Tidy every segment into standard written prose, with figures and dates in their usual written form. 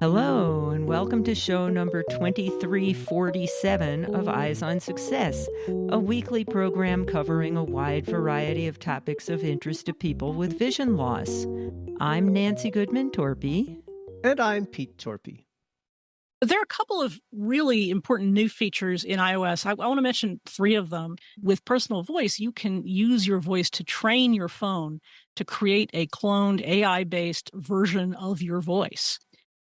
Hello, and welcome to show number 2347 of Eyes on Success, a weekly program covering a wide variety of topics of interest to people with vision loss. I'm Nancy Goodman Torpey. And I'm Pete Torpey. There are a couple of really important new features in iOS. I want to mention three of them. With personal voice, you can use your voice to train your phone to create a cloned AI-based version of your voice.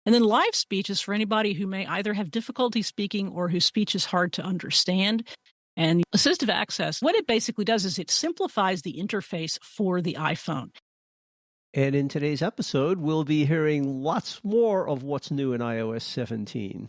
And then live speech is for anybody who may either have difficulty speaking or whose speech is hard to understand. And assistive access, what it basically does is it simplifies the interface for the iPhone. And in today's episode, we'll be hearing lots more of what's new in iOS 17.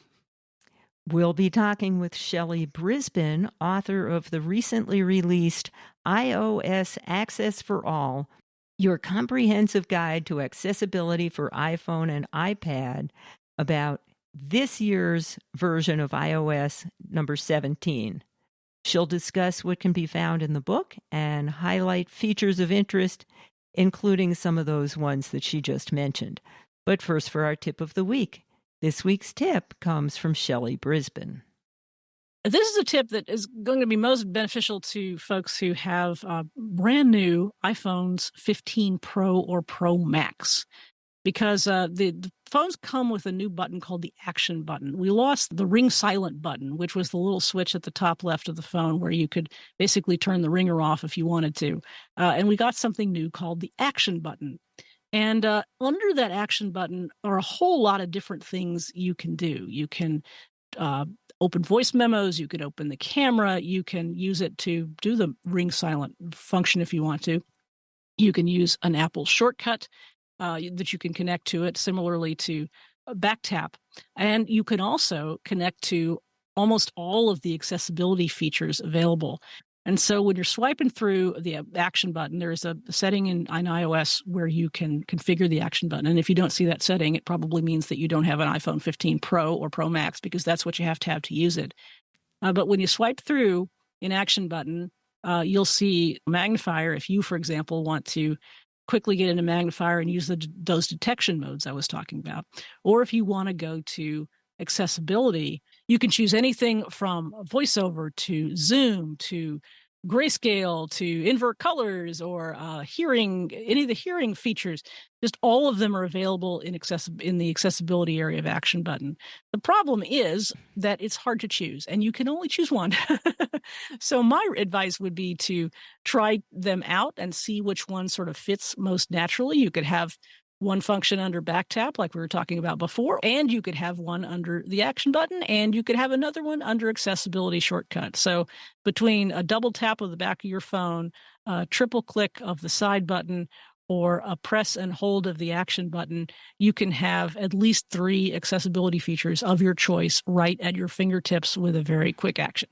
We'll be talking with Shelly Brisbin, author of the recently released iOS Access for All, your comprehensive guide to accessibility for iPhone and iPad, about this year's version of iOS number 17. She'll discuss what can be found in the book and highlight features of interest, including some of those ones that she just mentioned. But first, for our tip of the week. This week's tip comes from Shelly Brisbin. This is a tip that is going to be most beneficial to folks who have brand new iPhones 15 Pro or Pro Max, because the phones come with a new button called the Action button. We lost the ring silent button, which was the little switch at the top left of the phone where you could basically turn the ringer off if you wanted to. And we got something new called the Action button. And under that Action button are a whole lot of different things you can do. You can open voice memos, you can open the camera, you can use it to do the ring silent function if you want to. You can use an Apple shortcut that you can connect to it, similarly to back tap. And you can also connect to almost all of the accessibility features available. And so when you're swiping through the Action button, there's a setting in iOS where you can configure the Action button. And if you don't see that setting, it probably means that you don't have an iPhone 15 Pro or Pro Max, because that's what you have to use it. But when you swipe through an Action button, you'll see a magnifier if you, for example, want to quickly get in a magnifier and use those detection modes I was talking about. Or if you want to go to accessibility, you can choose anything from Voiceover to Zoom to grayscale to invert colors or hearing, any of the hearing features. Just all of them are available in the accessibility area of Action button. The problem is that it's hard to choose, and you can only choose one. So my advice would be to try them out and see which one sort of fits most naturally. You could have one function under back tap, like we were talking about before, and you could have one under the Action button, and you could have another one under accessibility shortcut. So between a double tap of the back of your phone, a triple click of the side button, or a press and hold of the Action button, you can have at least 3 accessibility features of your choice right at your fingertips with a very quick action.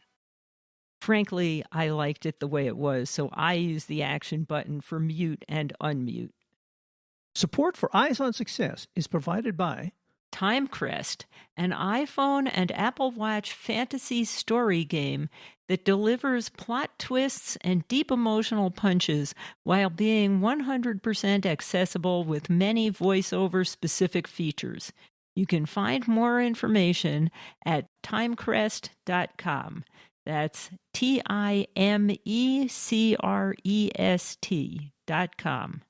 Frankly, I liked it the way it was, so I use the Action button for mute and unmute. Support for Eyes on Success is provided by Timecrest, an iPhone and Apple Watch fantasy story game that delivers plot twists and deep emotional punches while being 100% accessible with many voiceover-specific features. You can find more information at timecrest.com. That's TIMECREST.com.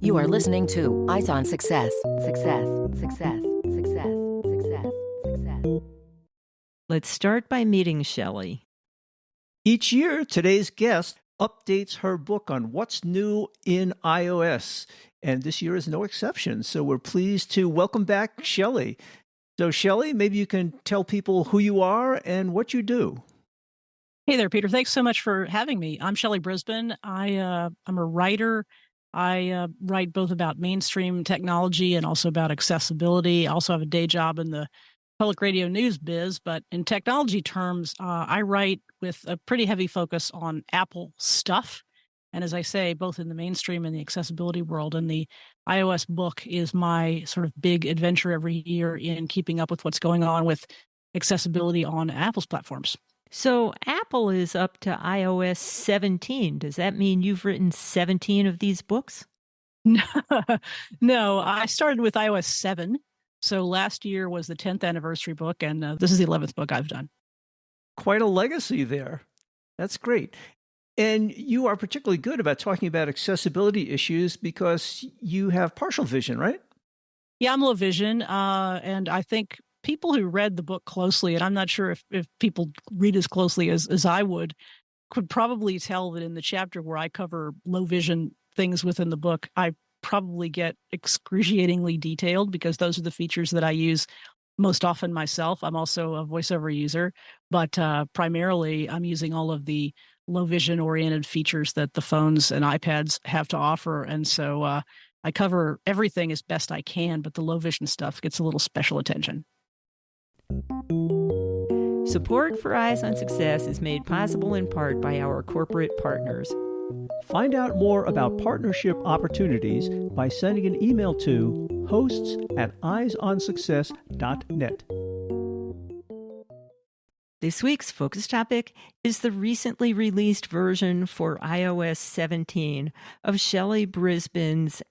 You are listening to Eyes on Success. Success, success, success, success, success. Let's start by meeting Shelly. Each year, today's guest updates her book on what's new in iOS, and this year is no exception. So we're pleased to welcome back Shelly. So Shelly, maybe you can tell people who you are and what you do. Hey there, Peter. Thanks so much for having me. I'm Shelly Brisbin. I'm a writer. I write both about mainstream technology and also about accessibility. I also have a day job in the public radio news biz, but in technology terms, I write with a pretty heavy focus on Apple stuff. And as I say, both in the mainstream and the accessibility world. And the iOS book is my sort of big adventure every year in keeping up with what's going on with accessibility on Apple's platforms. So Apple is up to iOS 17. Does that mean you've written 17 of these books? No, I started with iOS 7. So last year was the 10th anniversary book, and this is the 11th book I've done. Quite a legacy there. That's great. And you are particularly good about talking about accessibility issues because you have partial vision, right? Yeah, I'm low vision, and I think people who read the book closely, and I'm not sure if people read as closely as I would, could probably tell that in the chapter where I cover low vision things within the book, I probably get excruciatingly detailed because those are the features that I use most often myself. I'm also a voiceover user, but primarily I'm using all of the low vision oriented features that the phones and iPads have to offer. And so I cover everything as best I can, but the low vision stuff gets a little special attention. Support for Eyes on Success is made possible in part by our corporate partners. Find out more about partnership opportunities by sending an email to hosts@eyesonsuccess.net. This week's focus topic is the recently released version for iOS 17 of Shelly Brisbin's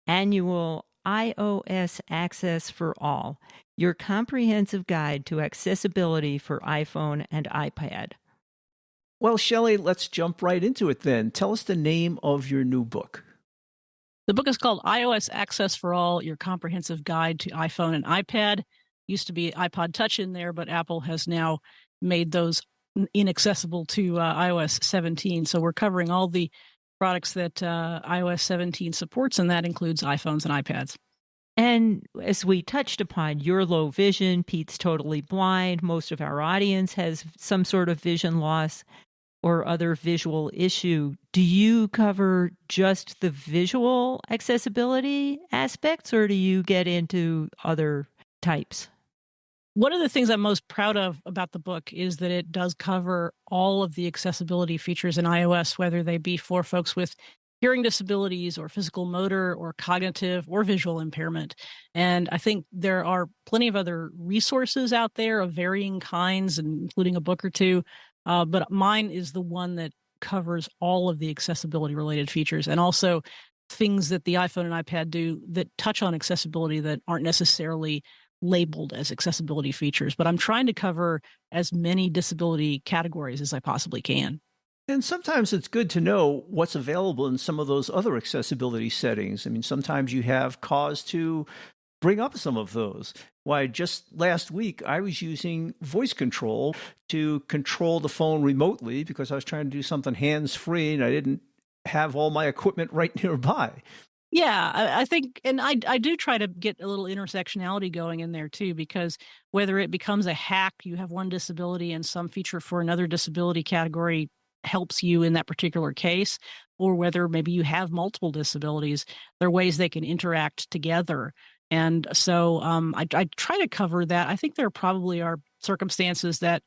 annual iOS Access for All, your comprehensive guide to accessibility for iPhone and iPad. Well, Shelly, let's jump right into it then. Tell us the name of your new book. The book is called iOS Access for All, your comprehensive guide to iPhone and iPad. Used to be iPod Touch in there, but Apple has now made those inaccessible to iOS 17. So we're covering all the products that iOS 17 supports, and that includes iPhones and iPads. And as we touched upon, you're low vision, Pete's totally blind. Most of our audience has some sort of vision loss or other visual issue. Do you cover just the visual accessibility aspects, or do you get into other types? One of the things I'm most proud of about the book is that it does cover all of the accessibility features in iOS, whether they be for folks with hearing disabilities or physical motor or cognitive or visual impairment. And I think there are plenty of other resources out there of varying kinds, including a book or two. But mine is the one that covers all of the accessibility related features and also things that the iPhone and iPad do that touch on accessibility that aren't necessarily labeled as accessibility features. But I'm trying to cover as many disability categories as I possibly can. And sometimes it's good to know what's available in some of those other accessibility settings. I mean, sometimes you have cause to bring up some of those. Why, just last week, I was using voice control to control the phone remotely because I was trying to do something hands-free and I didn't have all my equipment right nearby. Yeah, I think, and I do try to get a little intersectionality going in there too, because whether it becomes a hack, you have one disability and some feature for another disability category helps you in that particular case, or whether maybe you have multiple disabilities, there are ways they can interact together. And so I try to cover that. I think there probably are circumstances that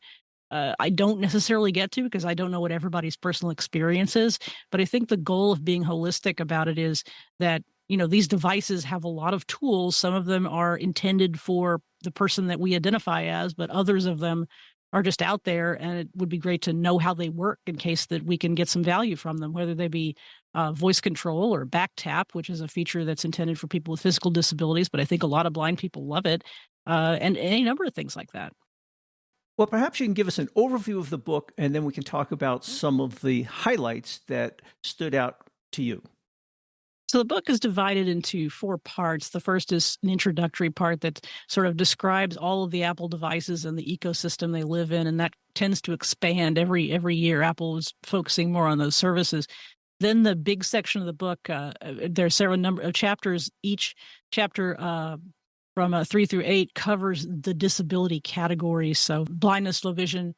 I don't necessarily get to because I don't know what everybody's personal experience is. But I think the goal of being holistic about it is that, you know, these devices have a lot of tools. Some of them are intended for the person that we identify as, but others of them are just out there, and it would be great to know how they work in case that we can get some value from them, whether they be voice control or back tap, which is a feature that's intended for people with physical disabilities, but I think a lot of blind people love it, and any number of things like that. Well, perhaps you can give us an overview of the book, and then we can talk about some of the highlights that stood out to you. So the book is divided into 4 parts. The first is an introductory part that sort of describes all of the Apple devices and the ecosystem they live in, and that tends to expand every year. Apple is focusing more on those services. Then the big section of the book, there are several number of chapters. Each chapter from 3 through 8 covers the disability categories. So blindness, low vision,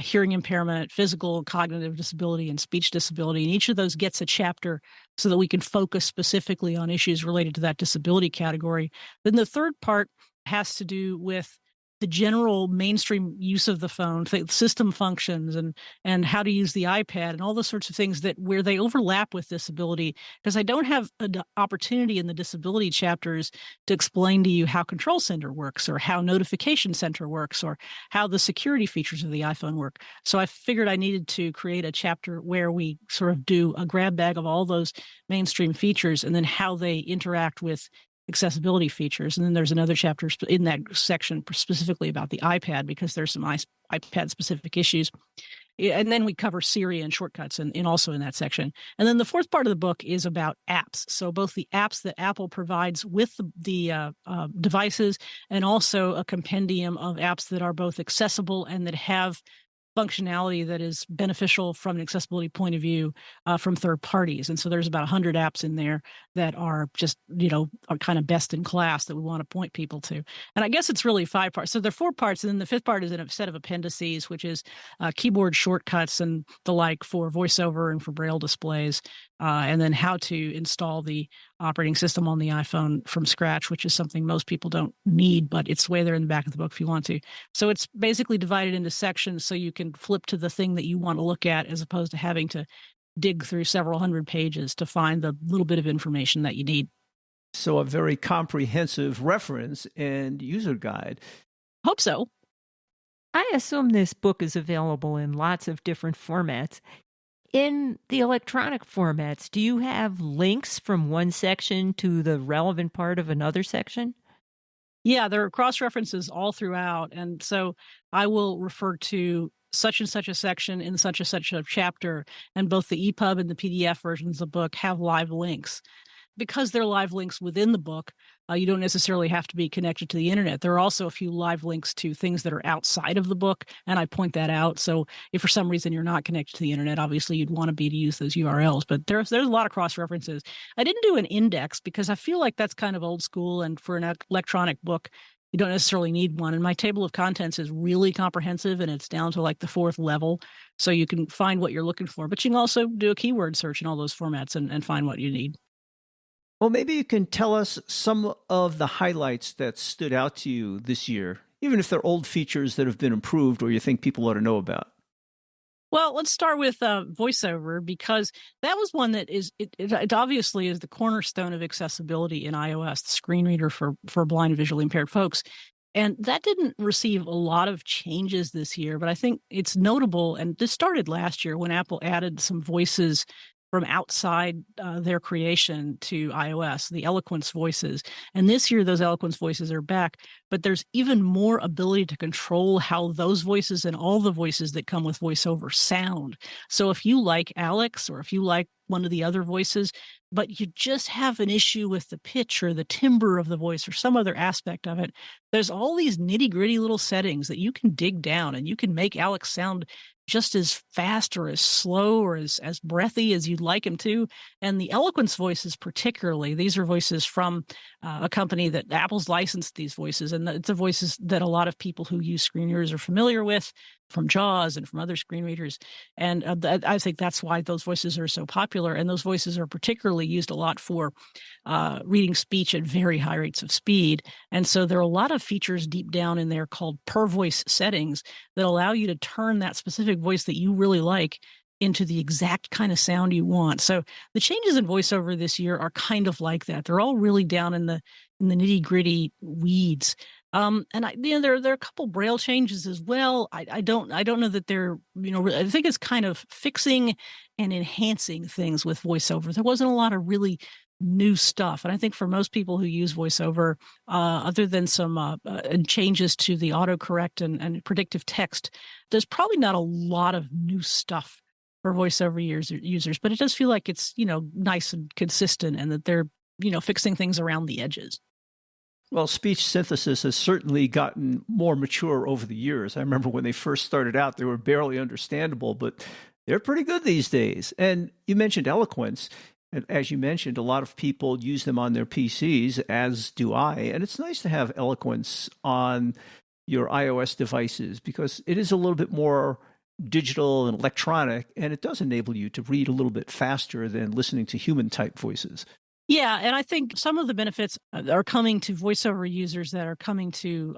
hearing impairment, physical, cognitive disability, and speech disability. And each of those gets a chapter so that we can focus specifically on issues related to that disability category. Then the third part has to do with the general mainstream use of the phone, system functions, and how to use the iPad, and all those sorts of things that where they overlap with disability. Because I don't have an opportunity in the disability chapters to explain to you how Control Center works, or how Notification Center works, or how the security features of the iPhone work. So I figured I needed to create a chapter where we sort of do a grab bag of all those mainstream features and then how they interact with accessibility features. And then there's another chapter in that section specifically about the iPad, because there's some iPad specific issues. And then we cover Siri and shortcuts and also in that section. And then the fourth part of the book is about apps. So both the apps that Apple provides with the devices, and also a compendium of apps that are both accessible and that have functionality that is beneficial from an accessibility point of view from third parties. And so there's about 100 apps in there that are just, are kind of best in class that we want to point people to. And I guess it's really 5 parts. So there are 4 parts. And then the 5th part is in a set of appendices, which is keyboard shortcuts and the like for VoiceOver and for Braille displays. And then how to install the operating system on the iPhone from scratch, which is something most people don't need, but it's way there in the back of the book if you want to. So it's basically divided into sections so you can flip to the thing that you want to look at, as opposed to having to dig through several hundred pages to find the little bit of information that you need. So a very comprehensive reference and user guide. Hope so. I assume this book is available in lots of different formats. In the electronic formats, do you have links from one section to the relevant part of another section? Yeah, there are cross-references all throughout. And so I will refer to such and such a section in such a chapter, and both the EPUB and the PDF versions of the book have live links. Because they're live links within the book, you don't necessarily have to be connected to the internet. There are also a few live links to things that are outside of the book, and I point that out. So if for some reason you're not connected to the internet, obviously you'd want to be to use those URLs. But there's a lot of cross-references. I didn't do an index because I feel like that's kind of old school, and for an electronic book, you don't necessarily need one. And my table of contents is really comprehensive, and it's down to like the 4th level. So you can find what you're looking for. But you can also do a keyword search in all those formats and find what you need. Well, maybe you can tell us some of the highlights that stood out to you this year, even if they're old features that have been improved or you think people ought to know about. Well, let's start with VoiceOver, because that was one that is, it obviously is the cornerstone of accessibility in iOS, the screen reader for blind and visually impaired folks. And that didn't receive a lot of changes this year, but I think it's notable. And this started last year when Apple added some voices from outside their creation to iOS, the Eloquence voices. And this year, those Eloquence voices are back, but there's even more ability to control how those voices and all the voices that come with VoiceOver sound. So if you like Alex, or if you like one of the other voices, but you just have an issue with the pitch or the timbre of the voice or some other aspect of it, there's all these nitty-gritty little settings that you can dig down, and you can make Alex sound just as fast or as slow or as breathy as you'd like him to. And the Eloquence voices particularly, these are voices from a company that Apple's licensed these voices, and it's the voices that a lot of people who use screen readers are familiar with from JAWS and from other screen readers. And I think that's why those voices are so popular. And those voices are particularly used a lot for reading speech at very high rates of speed. And so there are a lot of features deep down in there called per voice settings that allow you to turn that specific voice that you really like into the exact kind of sound you want. So the changes in VoiceOver this year are kind of like that. They're all really down in the nitty-gritty weeds. And there are a couple Braille changes as well. I don't know that they're, I think it's kind of fixing and enhancing things with VoiceOver. There wasn't a lot of really new stuff. And I think for most people who use VoiceOver, other than some changes to the autocorrect and predictive text, there's probably not a lot of new stuff for VoiceOver users, but it does feel like it's, nice and consistent, and that they're, fixing things around the edges. Well, speech synthesis has certainly gotten more mature over the years. I remember when they first started out, they were barely understandable, but they're pretty good these days. And you mentioned Eloquence. And as you mentioned, a lot of people use them on their PCs, as do I. And it's nice to have Eloquence on your iOS devices because it is a little bit more digital and electronic, and it does enable you to read a little bit faster than listening to human type voices. Yeah, and I think some of the benefits are coming to voiceover users that are coming to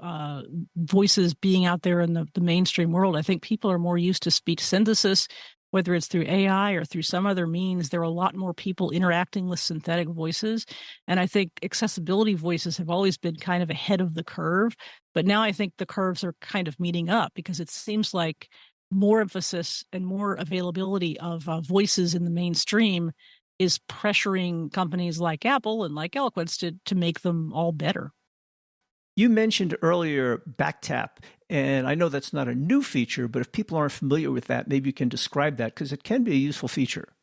voices being out there in the mainstream world. I think people are more used to speech synthesis, whether it's through AI or through some other means. There are a lot more people interacting with synthetic voices. And I think accessibility voices have always been kind of ahead of the curve. But now I think the curves are kind of meeting up because it seems like more emphasis and more availability of voices in the mainstream is pressuring companies like Apple and like Eloquence to make them all better. You mentioned earlier backtap, and I know that's not a new feature, but if people aren't familiar with that, maybe you can describe that because it can be a useful feature.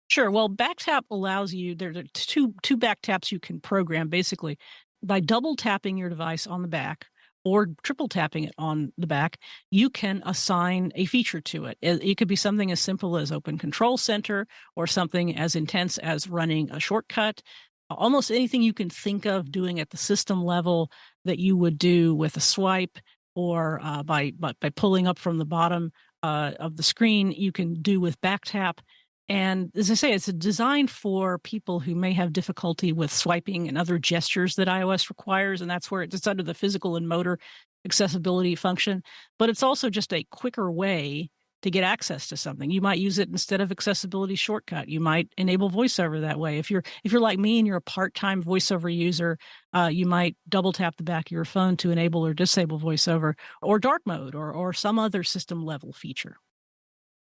Sure. Well, backtap allows you, there are two backtaps you can program basically by double tapping your device on the back or triple tapping it on the back. You can assign a feature to it. It could be something as simple as Open Control Center or something as intense as running a shortcut. Almost anything you can think of doing at the system level that you would do with a swipe or by pulling up from the bottom of the screen, you can do with backtap. And as I say, it's designed for people who may have difficulty with swiping and other gestures that iOS requires. And that's where it's under the physical and motor accessibility function. But it's also just a quicker way to get access to something. You might use it instead of accessibility shortcut. You might enable VoiceOver that way. If you're like me and you're a part-time VoiceOver user, you might double tap the back of your phone to enable or disable VoiceOver or dark mode or some other system level feature.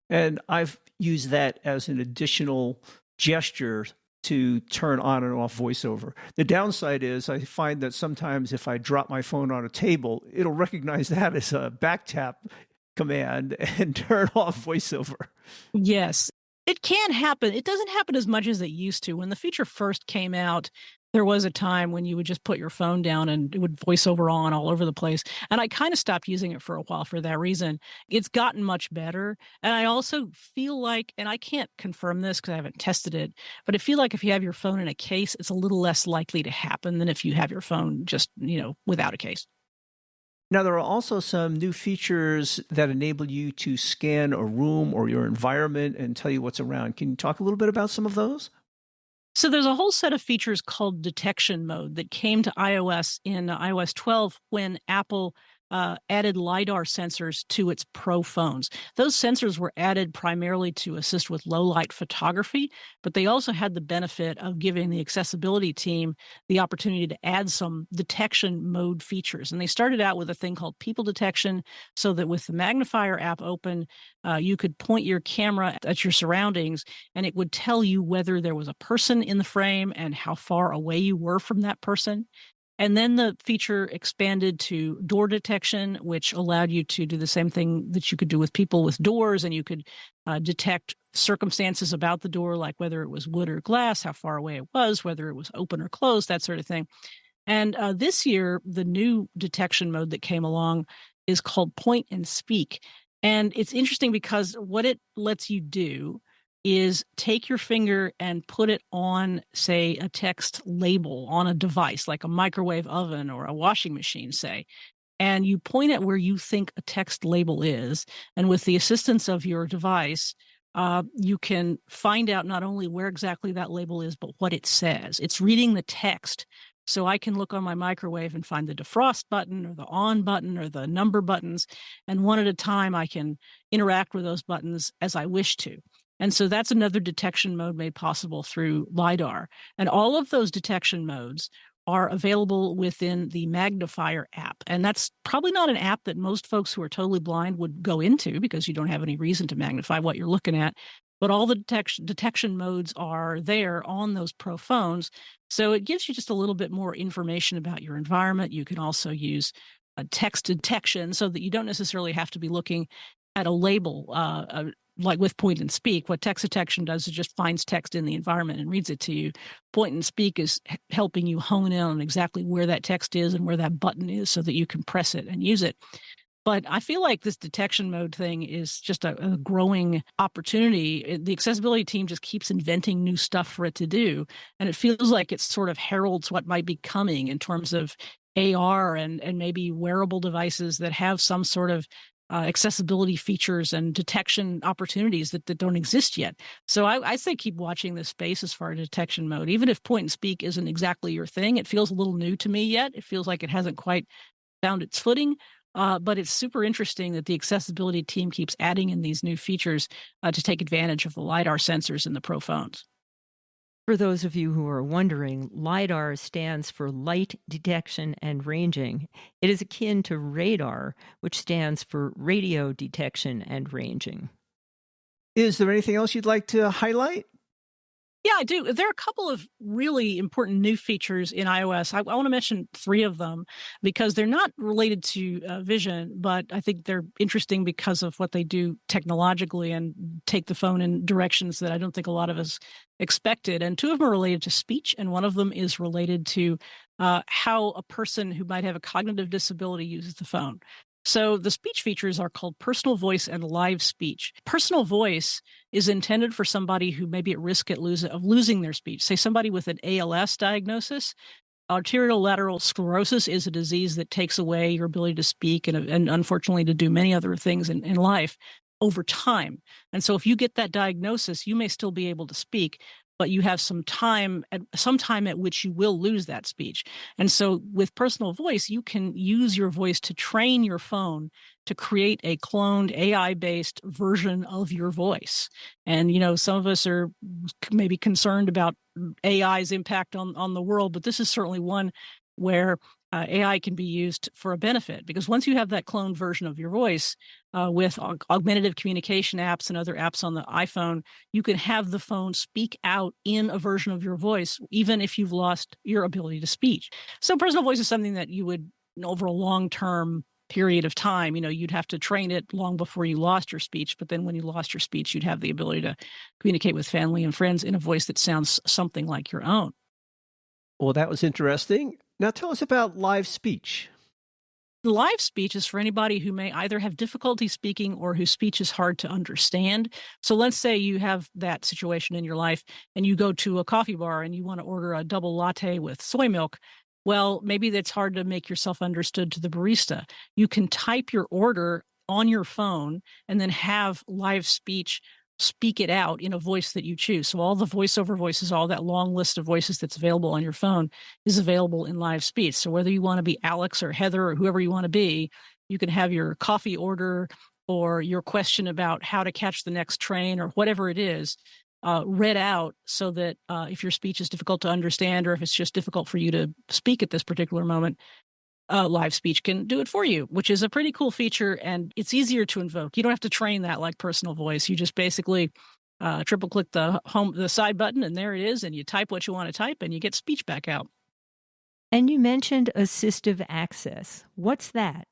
And I've used that as an additional gesture to turn on and off VoiceOver. The downside is I find that sometimes if I drop my phone on a table, it'll recognize that as a backtap command and turn off VoiceOver. Yes, it can happen. It doesn't happen as much as it used to. When the feature first came out, there was a time when you would just put your phone down and it would VoiceOver on all over the place. And I kind of stopped using it for a while for that reason. It's gotten much better. And I also feel like, and I can't confirm this because I haven't tested it, but I feel like if you have your phone in a case, it's a little less likely to happen than if you have your phone just, without a case. Now, there are also some new features that enable you to scan a room or your environment and tell you what's around. Can you talk a little bit about some of those? So there's a whole set of features called detection mode that came to iOS in iOS 12 when Apple added LiDAR sensors to its Pro phones. Those sensors were added primarily to assist with low-light photography, but they also had the benefit of giving the accessibility team the opportunity to add some detection mode features. And they started out with a thing called people detection, so that with the magnifier app open, you could point your camera at your surroundings, and it would tell you whether there was a person in the frame and how far away you were from that person. And then the feature expanded to door detection, which allowed you to do the same thing that you could do with people with doors, and you could detect circumstances about the door, like whether it was wood or glass, how far away it was, whether it was open or closed, that sort of thing. And this year, the new detection mode that came along is called Point and Speak. And it's interesting because what it lets you do is take your finger and put it on, say, a text label on a device like a microwave oven or a washing machine, say, and you point at where you think a text label is. And with the assistance of your device, you can find out not only where exactly that label is, but what it says. It's reading the text. So I can look on my microwave and find the defrost button or the on button or the number buttons. And one at a time, I can interact with those buttons as I wish to. And so that's another detection mode made possible through LiDAR. And all of those detection modes are available within the magnifier app. And that's probably not an app that most folks who are totally blind would go into because you don't have any reason to magnify what you're looking at. But all the detection modes are there on those Pro phones. So it gives you just a little bit more information about your environment. You can also use a text detection so that you don't necessarily have to be looking at a label, like with Point and Speak. What text detection does is just finds text in the environment and reads it to you. Point and Speak is helping you hone in on exactly where that text is and where that button is so that you can press it and use it. But I feel like this detection mode thing is just a growing opportunity. The accessibility team just keeps inventing new stuff for it to do. And it feels like it sort of heralds what might be coming in terms of AR and maybe wearable devices that have some sort of accessibility features and detection opportunities that don't exist yet. So I say keep watching this space as far as detection mode. Even if point and speak isn't exactly your thing, it feels a little new to me yet. It feels like it hasn't quite found its footing. But it's super interesting that the accessibility team keeps adding in these new features to take advantage of the LiDAR sensors in the Pro phones. For those of you who are wondering, LiDAR stands for Light Detection and Ranging. It is akin to radar, which stands for Radio Detection and Ranging. Is there anything else you'd like to highlight? Yeah, I do. There are a couple of really important new features in iOS. I want to mention 3 of them because they're not related to vision, but I think they're interesting because of what they do technologically and take the phone in directions that I don't think a lot of us expected. And 2 of them are related to speech, and one of them is related to how a person who might have a cognitive disability uses the phone. So the speech features are called personal voice and live speech. Personal voice is intended for somebody who may be at risk of losing their speech. Say somebody with an ALS diagnosis. Arterial lateral sclerosis is a disease that takes away your ability to speak and unfortunately to do many other things in life over time. And so if you get that diagnosis, you may still be able to speak, but you have some time at which you will lose that speech. And so with personal voice, you can use your voice to train your phone to create a cloned AI-based version of your voice. And, some of us are maybe concerned about AI's impact on the world, but this is certainly one where AI can be used for a benefit, because once you have that cloned version of your voice with augmentative communication apps and other apps on the iPhone, you can have the phone speak out in a version of your voice, even if you've lost your ability to speak. So personal voice is something that you would, over a long-term period of time, you'd have to train it long before you lost your speech. But then when you lost your speech, you'd have the ability to communicate with family and friends in a voice that sounds something like your own. Well, that was interesting. Now tell us about live speech. Live speech is for anybody who may either have difficulty speaking or whose speech is hard to understand. So let's say you have that situation in your life and you go to a coffee bar and you want to order a double latte with soy milk. Well, maybe that's hard to make yourself understood to the barista. You can type your order on your phone and then have live speech speak it out in a voice that you choose. So all the voiceover voices, all that long list of voices that's available on your phone is available in live speech. So whether you want to be Alex or Heather or whoever you want to be, you can have your coffee order or your question about how to catch the next train or whatever it is read out, so that if your speech is difficult to understand or if it's just difficult for you to speak at this particular moment, live speech can do it for you, which is a pretty cool feature, and it's easier to invoke. You don't have to train that like personal voice. You just basically triple click the side button, and there it is, and you type what you want to type, and you get speech back out. And you mentioned assistive access. What's that?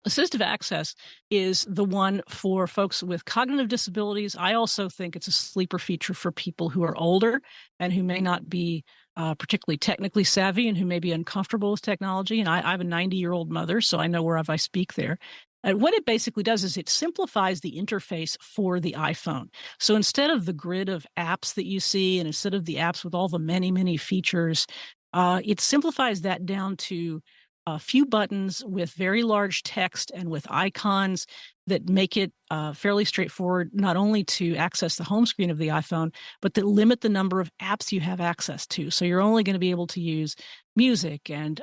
Assistive access is the one for folks with cognitive disabilities. I also think it's a sleeper feature for people who are older and who may not be particularly technically savvy and who may be uncomfortable with technology. And I have a 90-year-old mother, so I know wherever I speak there. And what it basically does is it simplifies the interface for the iPhone. So instead of the grid of apps that you see, and instead of the apps with all the many, many features, it simplifies that down to a few buttons with very large text and with icons that make it fairly straightforward, not only to access the home screen of the iPhone, but that limit the number of apps you have access to. So you're only going to be able to use music and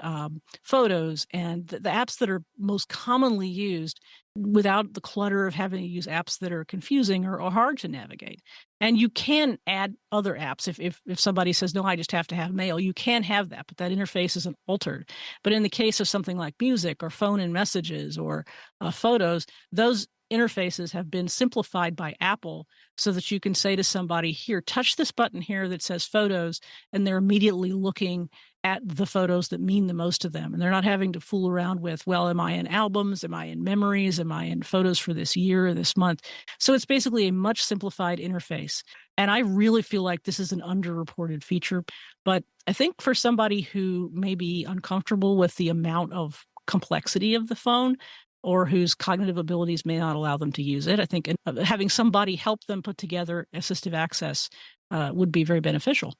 photos and the apps that are most commonly used without the clutter of having to use apps that are confusing or hard to navigate. And you can add other apps. If somebody says, no, I just have to have mail, you can have that, but that interface isn't altered. But in the case of something like music or phone and messages or photos, those interfaces have been simplified by Apple so that you can say to somebody, here, touch this button here that says photos, and they're immediately looking at the photos that mean the most to them. And they're not having to fool around with, well, am I in albums? Am I in memories? Am I in photos for this year or this month? So it's basically a much simplified interface. And I really feel like this is an underreported feature. But I think for somebody who may be uncomfortable with the amount of complexity of the phone, or whose cognitive abilities may not allow them to use it, I think having somebody help them put together assistive access would be very beneficial.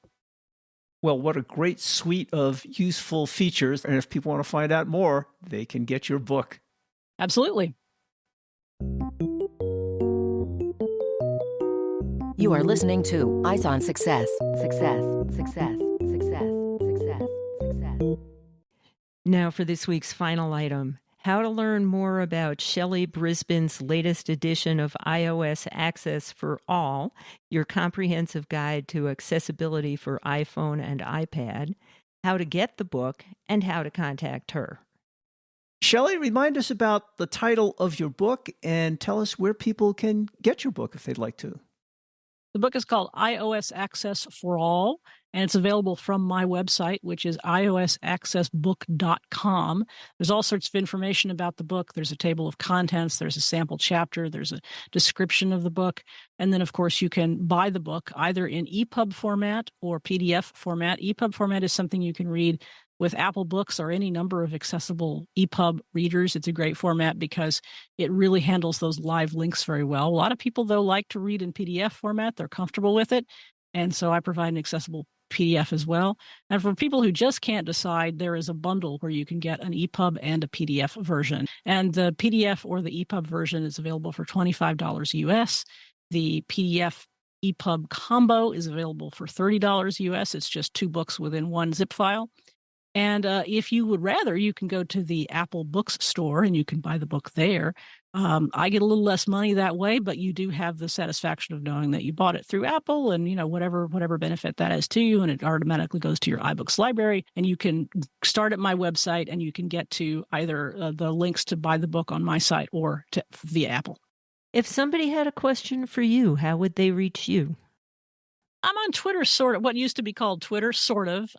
Well, what a great suite of useful features. And if people want to find out more, they can get your book. Absolutely. You are listening to Eyes on Success. Success, success, success, success, success. Now for this week's final item. How to learn more about Shelly Brisbin's latest edition of iOS Access for All, your comprehensive guide to accessibility for iPhone and iPad, how to get the book, and how to contact her. Shelly, remind us about the title of your book and tell us where people can get your book if they'd like to. The book is called iOS Access for All, and it's available from my website, which is iosaccessbook.com. There's all sorts of information about the book. There's a table of contents. There's a sample chapter. There's a description of the book. And then, of course, you can buy the book either in EPUB format or PDF format. EPUB format is something you can read with Apple Books or any number of accessible EPUB readers. It's a great format because it really handles those live links very well. A lot of people, though, like to read in PDF format. They're comfortable with it. And so I provide an accessible PDF as well. And for people who just can't decide, there is a bundle where you can get an EPUB and a PDF version. And the PDF or the EPUB version is available for $25 US. The PDF EPUB combo is available for $30 US. It's just 2 books within one zip file. And if you would rather, you can go to the Apple Books store and you can buy the book there. I get a little less money that way, but you do have the satisfaction of knowing that you bought it through Apple and, whatever benefit that is to you. And it automatically goes to your iBooks library. And you can start at my website and you can get to either the links to buy the book on my site or via Apple. If somebody had a question for you, how would they reach you? I'm on Twitter, sort of, what used to be called Twitter, sort of.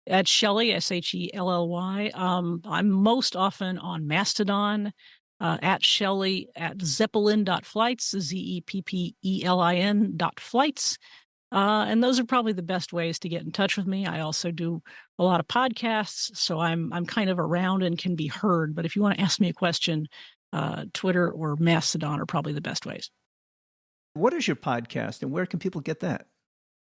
At Shelly, Shelly. I'm most often on Mastodon, at Shelly, at Zeppelin.flights, Zeppelin.flights. And those are probably the best ways to get in touch with me. I also do a lot of podcasts, so I'm kind of around and can be heard. But if you want to ask me a question, Twitter or Mastodon are probably the best ways. What is your podcast and where can people get that?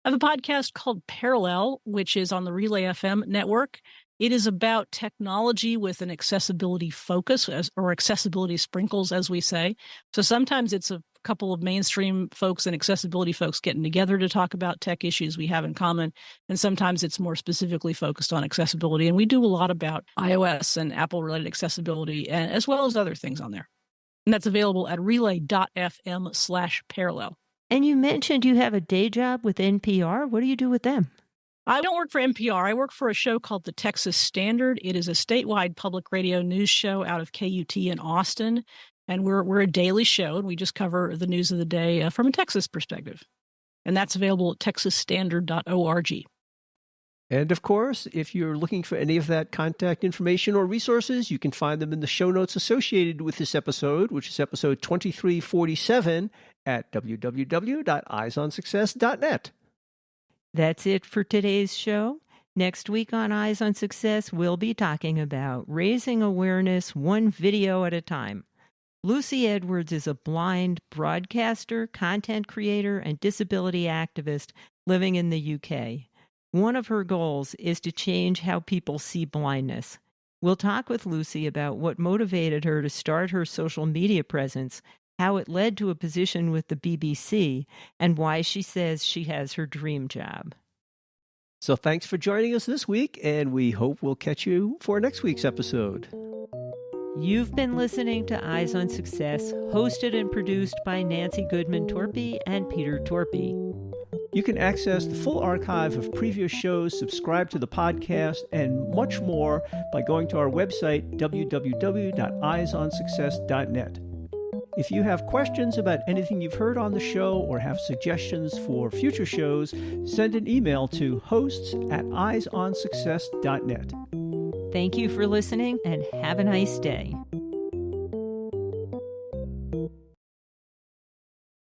I have a podcast called Parallel, which is on the Relay FM network. It is about technology with an accessibility focus, or accessibility sprinkles, as we say. So sometimes it's a couple of mainstream folks and accessibility folks getting together to talk about tech issues we have in common. And sometimes it's more specifically focused on accessibility. And we do a lot about iOS and Apple-related accessibility, and as well as other things on there. And that's available at relay.fm/parallel. And you mentioned you have a day job with NPR. What do you do with them? I don't work for NPR. I work for a show called the Texas Standard. It is a statewide public radio news show out of KUT in Austin. And we're a daily show, and we just cover the news of the day from a Texas perspective. And that's available at texasstandard.org. And of course, if you're looking for any of that contact information or resources, you can find them in the show notes associated with this episode, which is episode 2347 at www.eyesonsuccess.net. That's it for today's show. Next week on Eyes on Success, we'll be talking about raising awareness one video at a time. Lucy Edwards is a blind broadcaster, content creator, and disability activist living in the UK. One of her goals is to change how people see blindness. We'll talk with Lucy about what motivated her to start her social media presence, how it led to a position with the BBC, and why she says she has her dream job. So thanks for joining us this week, and we hope we'll catch you for next week's episode. You've been listening to Eyes on Success, hosted and produced by Nancy Goodman Torpey and Peter Torpey. You can access the full archive of previous shows, subscribe to the podcast, and much more by going to our website, www.eyesonsuccess.net. If you have questions about anything you've heard on the show or have suggestions for future shows, send an email to hosts@eyesonsuccess.net. Thank you for listening and have a nice day.